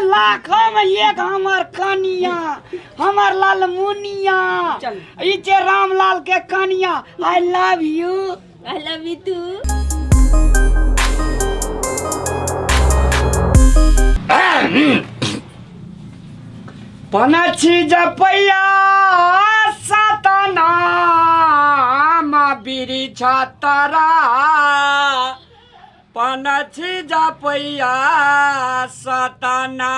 लाखों में एक हमार कनिया, हमार लाल मुनिया, इचे रामलाल के कनिया। I love you too. पनछी जपैया सतना बिरी छतरा, पनछी जपैया सतना।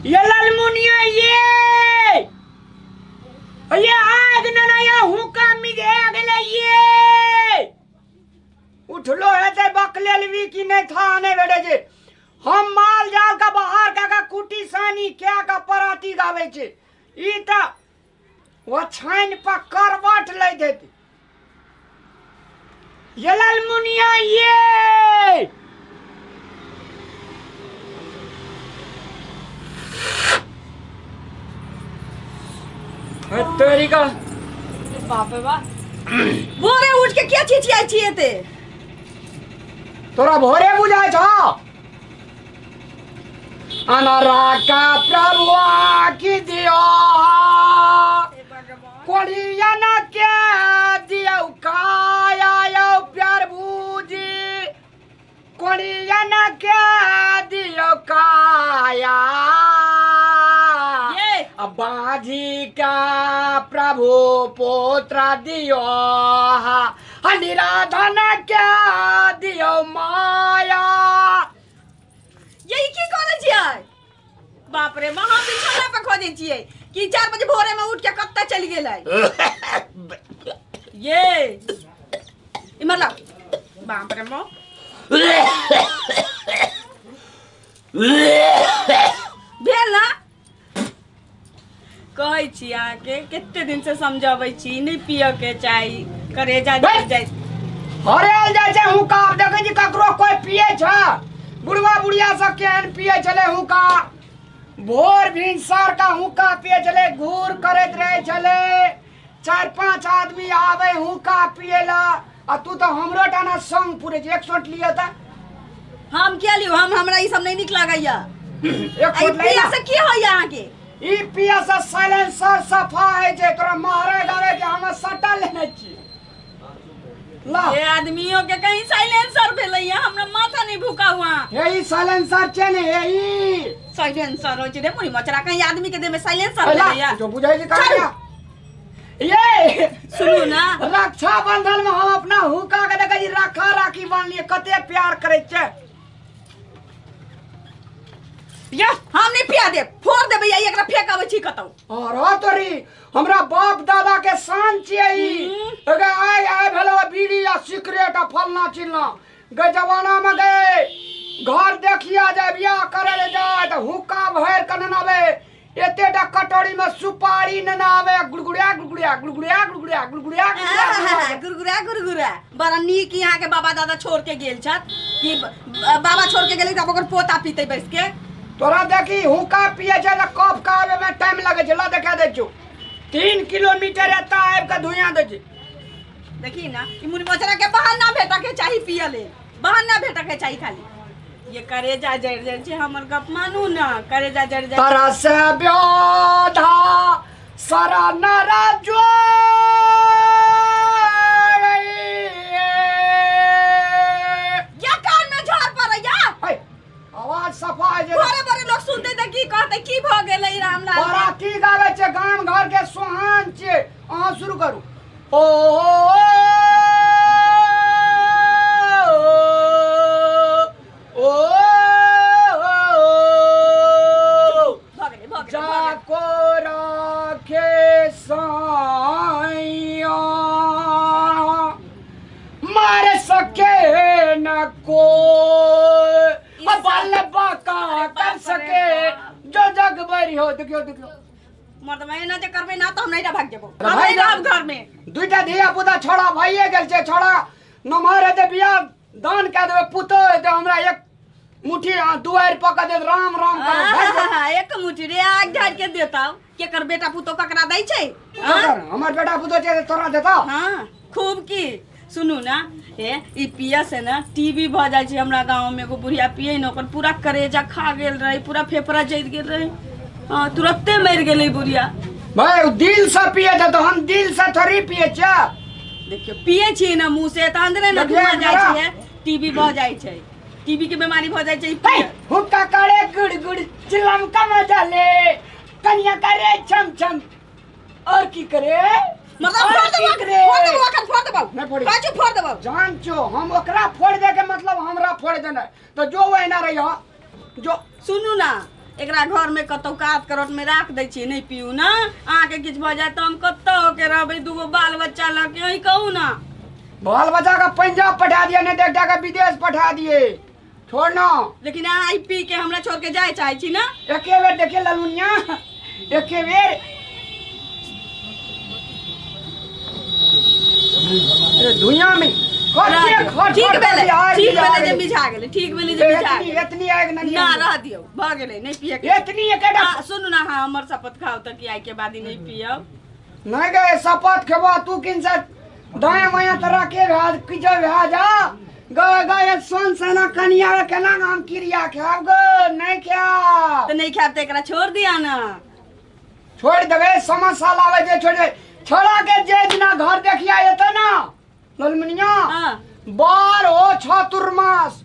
ये लालमुनिया ये आग ना ये हुका मिगे अगले ये उठलो है ते बकलेलवी की नहीं था आने बेटे जे हम माल जाल का बाहर का कुटी सानी क्या का पराती गावे छे ई त वो छाइन पर करवट ले देती। ये लालमुनिया ये तेरी का बाप रे बाप। भोरे उठ के क्या चिचिया छिए थे? तोरा भोरे बुझाय छ अनराका प्रभु की दियो कोड़िया न के दियो काया यो प्यार बूजी कोड़िया न के दियो काया बाजी का प्रभु पुत्र दियो निराधन क्या दियो माया। यही की करे छियै? बाप रे वहां बिछौना पे खोजे छियै कि 4 बजे भोरे में उठ के कत्ता चली गेलै ये मतलब बाप रे मो भेल ना कहै छी आके केते दिन से समझाबै छी नहीं पियो के चाही करेजा जल जाय हरेल जाय छै हुका देखै छी ककरो कोई पिए छ बुढ़वा बुढ़िया सब केहन पिए चले हुका भोर भिनसर का हुका पिए चले घूर करैत रहे चले 4-5 आदमी आवे हुका पिएला आ तू तो हमरो टाना संग पूरे 1 शॉट लिया था। हम क्या लियो हमरा ई सब नहीं निक लागैया। एक शॉट पिया से की होय यहां के ई पिया से साइलेंसर सफा है जे तोरा मारे गावे के हम सटा लेने छी ला ये आदमियों के कहीं साइलेंसर भेलैया हमरा माथा नहीं भूखा हुआ हे ई साइलेंसर छै ने हे ई साइलेंसर हो छै रे मुरी मचरा कहीं आदमी के दे में साइलेंसर भेलैया जो बुझाई जी का ये सुनू ना रक्षा बंधन में हम अपना हुका के देखै जी राखा राखी बांध लिए कते प्यार करे छै या हम नहीं पिया दे फोड़ दे भैया एकरा फेंकावे छी कतौ और तोरी हमरा बाप दादा के शान छियै ई अगे आय भेलो बीड़ी या सिगरेट आ फलना चिलना गे जवाना में गए घर देखिया जाय बियाह करे ले जाय त हुक्का भर के ननावे एतेटा कटोरी में सुपारी ननावे गुड़गुड़िया गुड़गुड़िया गुड़गुड़िया गुड़गुड़िया गुड़गुड़िया गुरगुरा गुरगुरा बड़ा नीक यहाँ के बाबा दादा छोड़ के गेल छत कि बाबा छोड़ के गेलै त ओकर पोता पीते बैठ के तोरा देखी हुक्का पिए छै त कफ का आवे में टाइम लगे छै ला देखा दे छु 3 किलोमीटर एता आब के धुइया दे छै देखी ना ई मुनी मचरा के बाहर ना भेटा के चाही पिए ले बाहर ना भेटा के चाही खाली ये करेजा जड़ जड़ छै हमर गप मानू ना करेजा जड़ जड़ तरह से ब्योधा सारा नरा जो आवाज सफा है बड़े बड़े लोग सुनते थे की कहते की भ गेलै रामलाल बराती गावे छै गाम घर के सोहान छै अहाँ शुरू करू ओ ओ जाको राखे साइया मार सके न कोई बल बाका कर सके जो जग बरी हो देखियो देखियो मर्द मैं ना जे करबे ना तो हम नहीं भाग जेबो हम नहीं रहब घर में दुईटा धिया पुता छोड़ा भइए गेल छै छोड़ा न मारे दे बियाह दान क देबे पुतो दे हमरा एक मुट्ठी दुआर पका दे राम राम कर एक मुट्ठी रे आग झाड़ के देता के कर बेटा पुतो ककरा दै छै हाँ? अगर हमर बेटा पुतो छै तोरा देता हाँ खूब की सुनू ना ई पिया से ना टीबी भ जाय छै हमरा गांव में एगो बुढ़िया पिए न ओकर पूरा करेजा खा गेल रहे पूरा फेफड़ा जैत गेल रहे हाँ तुरंते मर गेलै बुढ़िया भाई दिल से पिए छै तो हम दिल से थोड़ी पिए छै देखियो पिए छी ना मुंह से त अंदरे न देखिए, घुमा जाय जरा। छै टीबी भ जाय छै टीबी के बीमारी भ जाय छै ई हे पिया। हुक्का करे गुड़ गुड़ चिलम का मजा ले कन्या करे छम छम और की करे मतलब और फोड़ की देबो करे? फोड़ देबो नहीं फोड़ी। काचू फोड़ देबो जान छो हम ओकरा फोड़ दे के मतलब हमरा फोड़ देना तो जो वहीना रहियो जो सुनू ना एकरा घर में कतौ काट करट में राख दै छी नहीं पियू ना अहाँ के किछ भ जाय त हम कतौ के रहबै दूगो बाल बच्चा ल के यही कहू ना बाल बच्चा का पंजाब पठा दिए नहीं देखता का विदेश पठा दिए छोड़ ना लेकिन अहाँ ई पी के हमरा छोड़ के जाय चाहे छी ना एके बेर देखे ललुनिया एके बेर दुनिया में ठीक भेले जे बिछा गेले ठीक भेले जे बिछा गेले इतनी आग नहीं ना रह दियो भ गेले नहीं पिए के इतनी एकेडा सुनू ना हाँ हमर शपथ खाओ त कि आइ के बाद ही नहीं पियब नहीं गए शपथ खेबा तू किन से दाएं बाएं तरह के भाज किजो भाजा गए गए सोन सना कनिया के ना नाम क्रिया खाब गो नहीं क्या तो नहीं खाब त एकरा छोड़ दिया ना छोड़ देबे समस्या लावे जे छोड़ दे छोड़ा के जे दिना घर देखिया एते ना ललमनिया हां बार हो चतुर्मास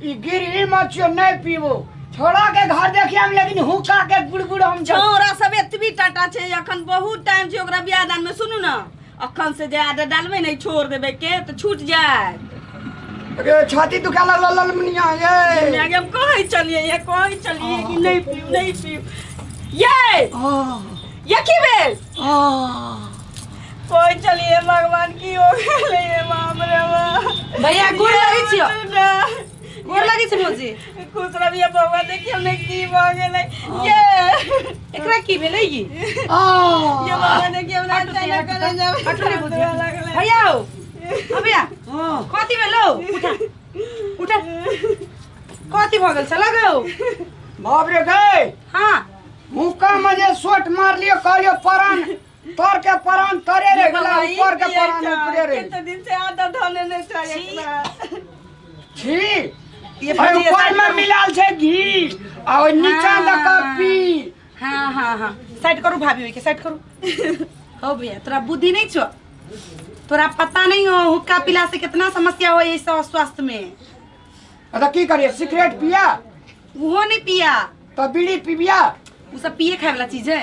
ई गिरी मछियो नहीं पीबो छोड़ा के घर देखिया हम लेकिन हुक्का के गुड़गुड़ हम छोरा सब एतबी टाटा छै अखन बहुत टाइम छै ओकरा बियाह दान में सुनू ना अखन से जे आदत डालबे नहीं छोड़ देबे के तो छूट जाए अरे छाती दुखा लगल ललमनिया ये आगे हम कहीं चलिए ये कहीं चलिए कि नहीं पीऊ नहीं पीऊ ये की भेल कोई चलिए भगवान की हो गेले ये बाप रे बाप भैया गोर लगै छियो गोर लगै छै मौजी खुश रहिए भगवान देखिए हमने की भ गेले ये एकरा की भेलै ई ये भगवान देखिए हमरा अचानक करे जावे हटू रे बुझिया भैया हो भैया कथी भेलौ उठा कथी भ गेल छला गौ बाप रे गए हां मुक्का मजे सोट मार लियो कहलियो परान तोर के परान तरे रे गला ऊपर के परान ऊपर रे कितने दिन से आदत होने नहीं चाहिए छी ये और ऊपर में मिलाल छे घी और नीचा द कॉफी हां हां हां साइड करू भाभी होई के साइड करू हो भैया तोरा बुद्धि नहीं छो तोरा पता नहीं हो हुक्का पिला से कितना समस्या हो इस स्वास्थ्य में अच्छा की करिए सिगरेट पिया वो नहीं पिया तो बीड़ी पिबिया उ सब पिए खाए वाला चीज है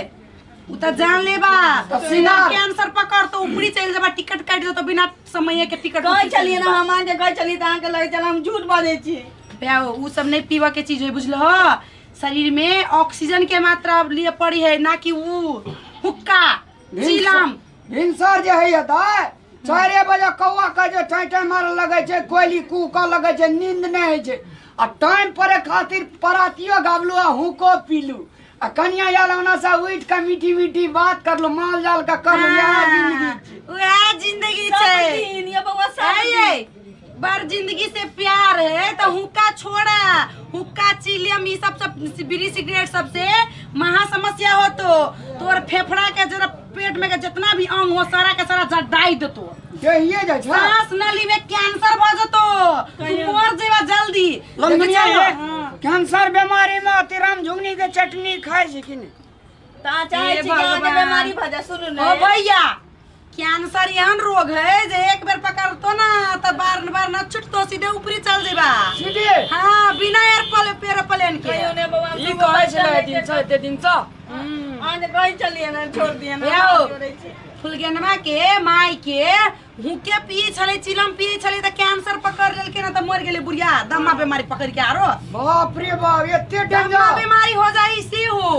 उ त जान लेबा तो सीधा सिनार। कैंसर पकड़ तो ऊपरी चल जाबा टिकट काट दो तो बिना समय के टिकट कहीं चलिए ना हम आगे कहीं चलिए तो आके लगे चल हम झूठ बाजे छी प्याओ उ सब नहीं पीवा के चीज है बुझलो शरीर में ऑक्सीजन के मात्रा लिए पड़ी है ना कि उ हुक्का चिलम भिनसर जे है दा 4 बजे कौवा का जो टाइटे मार लगे छे कोयली कूका लगे छे नींद नहीं है छे आ टाइम पर खातिर परातियो गावलू आ हुको पीलू आ कन्या यालवना सा उठ के मीठी मीठी बात कर लो माल जाल का कर लो यहाँ जिंदगी वह जिंदगी छे ये बउआ सब ये बार जिंदगी से प्यार है तो हुक्का छोड़ा हुक्का चिलियम ये सब बीड़ी सिगरेट सबसे महा समस्या हो तो तोर फेफड़ा के जरा पेट में के जितना भी अंग हो सारा के सारा डाई दे तो यही जे छा सांस नली में कैंसर भ जतो तू मर जेबा जल्दी लंगनिया है कैंसर बीमारी में तिराम झुंगनी के चटनी खाए छी कि नहीं ता चाहे छी कि आगे बीमारी भ जा सुनू ओ ना भैया कैंसर एहन रोग है जे एक बेर पकड़तो ना तो बार बार न छुटतो सीधे ऊपरी चल जेबा सीधे हाँ बिना एयरप्लेन के कहियो ने बउआ ई कहे छले दिन से ते दिन से आगे कहीं चलिए ना छोड़ दिए ना याओ। छोड़े छी। फुलगेनवा के माई के हुके पिए छले चिलम पिए छले त कैंसर पकड़ लेलके ना त मर गेले बुढ़िया दमा बीमारी पकड़ के आरो बाप रे बाप एते दमा डेंजर बीमारी हो जाई से हो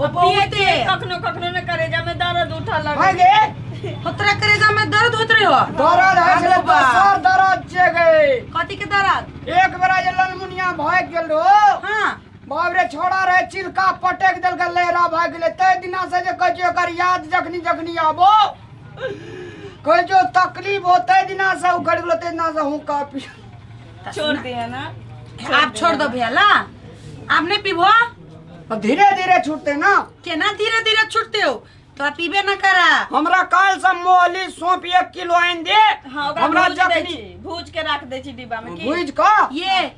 ओ पिए कखनो कखनो ने करे जा में दर्द उठा भाई लगे गे होतरा करेजा में दर्द होत रही हो दर्द है छले अरे बा। सर दर्द जे गए कथी के दर्द एक बेरा जे ललमुनिया भाग गेल रो हां बाप रे छोड़ा रहे चिलका पटक देल के लहरा भाग गेले तै दिना से जे कहै छै ओकर याद जखनी जखनी आबो कहै जो तकलीफ होते दिना से उखड़ गेलो तै दिना से हूं काफी छोड़ दिए ना आप छोड़ दो भैया ला आप नहीं पीबो धीरे धीरे छूटते ना। केना धीरे धीरे छूटते हो? तो पीबे न करा। हमरा काल से मोहली सौंप 1 किलो आइन दे। हाँ, ओकरा हमरा भूज दै जखनी छी, भूज के रख दै छी डिब्बा में की। भूज का ये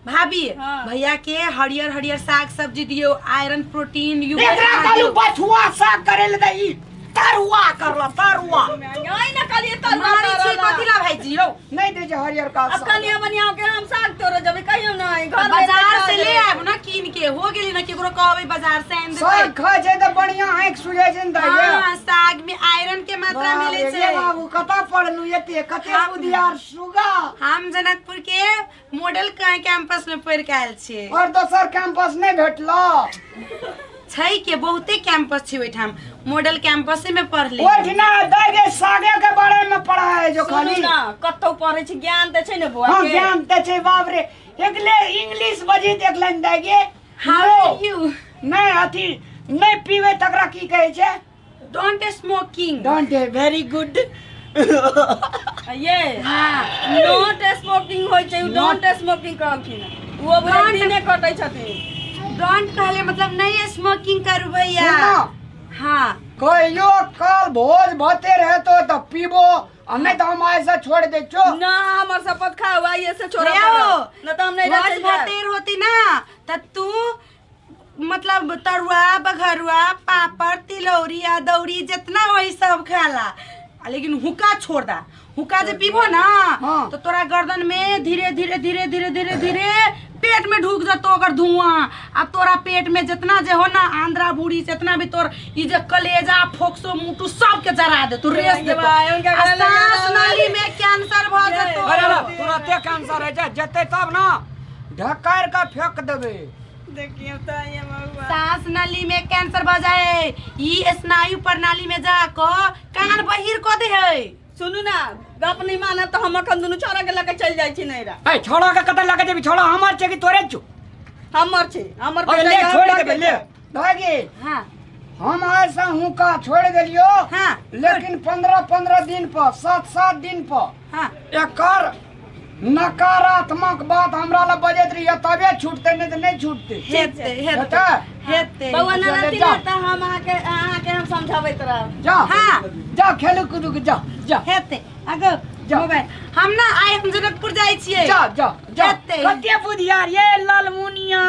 भाभी हाँ। भैया के हरियर हरियर साग सब्जी दियो, आयरन प्रोटीन एकरा कालू बथुआ साग करे ले दई, तरुआ करला तरुआ। आई ना कलिए तल मारी छी कथिला भाईजी हो। नहीं दे जे हरियर का अब कलिया बनिया के हम साग तोड़ जब कहियो ना घर बाजार से ले आब ना कीन के। हो गेली ना केकरो कहबै बाजार से आन साग देते। खा छै त बढ़िया आंख सुजे छै न हां, साग में आयरन के मात्रा मिले छै। बाबू कता पढ़लू एते कते बुधियार सुगा। हम जनकपुर के मॉडल कैंपस में पढ़ के आयल छियै। और दोसर कैंपस नहीं भेटला छै के बहुते कैंपस छै ओइठाम, मॉडल कैंपस में पढ़ ले। ओठना दागे सागे के बारे में पढ़ा है जो खाली सुनू ना कतौ पढ़े छी ज्ञान त छै ने बुआ हां के। ज्ञान त छै बाप रे। एकले इंग्लिश बजी देख लेन दागे। How are you? नहीं अथी नहीं पीवे तकरा की कहे छै? Don't smoking. Don't very good. ये हां, नॉट स्मोकिंग होय छै, डोंट स्मोकिंग कहलखिन। वो बोले दिने कटै छथिन। डोंट कहले मतलब नहीं स्मोकिंग करबैया। सुनो हां, कहियो काल भोज भते रहे तो पीबो, नहीं तो हम ऐसा छोड़ दे छो। ना हमर शपथ खाओ आइए से छोड़ा आओ। ना तो हम नहीं रोज रहते भातेर होती ना त तू मतलब तरुआ बघरुआ पापड़ तिलौरी अदौरी जितना वही सब खाला, लेकिन हुक्का छोड़ दा। हुक्का जे पीबो ना हाँ। तो तोरा गर्दन में धीरे धीरे धीरे धीरे धीरे धीरे पेट में ढुक जातो अगर धुआं। अब तोरा पेट में जितना जे हो ना आंध्रा बूढ़ी जितना भी तोर ई जे कलेजा फोक्सो मुटु सब के जरा दे तू रेस दे। सांस नाली में कैंसर भ जतो। अरे ना तुरंते कैंसर है जते तब ना ढकार का फेंक देबे। देखिए तो ये महुआ सांस नली में कैंसर भ जाए। ई स्नायु प्रणाली में जाको कान बहिर क दे है। सुनू ना गप नहीं माने तो हम अखन दुनु छोरा के लगे चल जाई छी नैरा। ए छोड़ा के कतै लगे जेबी? छोड़ा हमर छै कि तोरे छु? हमर छै हमर अरे ले छोड़ के ले भागी। हां हम ऐसा हूं का छोड़ देलियो। हां, लेकिन 15-15 दिन पर 7-7 दिन पर हां एकर नकारात्मक बात हमरा ला बजत रही तबे छूटते नहीं तो नहीं छूटते। हेते हेते हेते। बउआ ना चले रहती जा। ना त हम आके हम समझाबैत रह। जा हाँ। जा खेलू कूदू के जा जा हेते अगो जा। मोबाइल हम ना आइ हम जनकपुर जाई छियै। जा जा जा। हेते। कते बुधियार ये लालमुनिया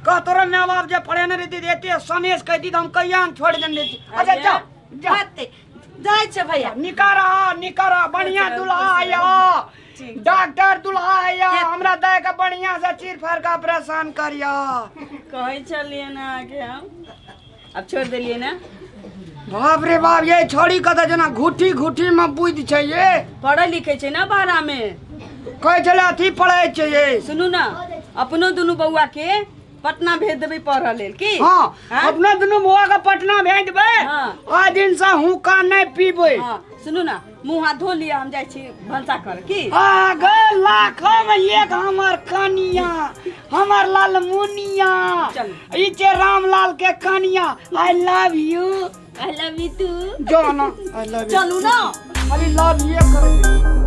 का तोरा माँ बाप जे पढ़े न रहती देते सनेश कहती तो हम कहिया छोड़ देने देती। अच्छा जा जा हेते जाई छ भैया। निकारा बढ़िया दुल्हा आया, डॉक्टर दुल्हा आया, हमरा दे के बढ़िया से चीर फाड़ का ऑपरेशन करिया। कहै छलिए ना आके हम अब छोड़ देलिए ना। बाप रे बाप ये छोड़ी कत जना घुटी घुटी में बुझ छै ये। पढ़े लिखे छै ना बाहरा में। कहे चले अथी पढ़े छै ये। सुनू ना अपनो दुनु बउआ के पटना भेज देबै पढ़े लेल की। हाँ हाँ? अपना दुनू बउआ के पटना भेज देबै। हाँ। आ दिन से हुक्का नहीं पीबै। हां सुनू ना मुंह हाथ धो लिया हम जाई छी भंसा कर की। आ गए लाखों में एक हमर कनिया, हमर लालमुनिया, चल। ई छै रामलाल के कनिया। I love you. I love you too. जो ना आई लव यू। चलू ना अरे लव यू करे।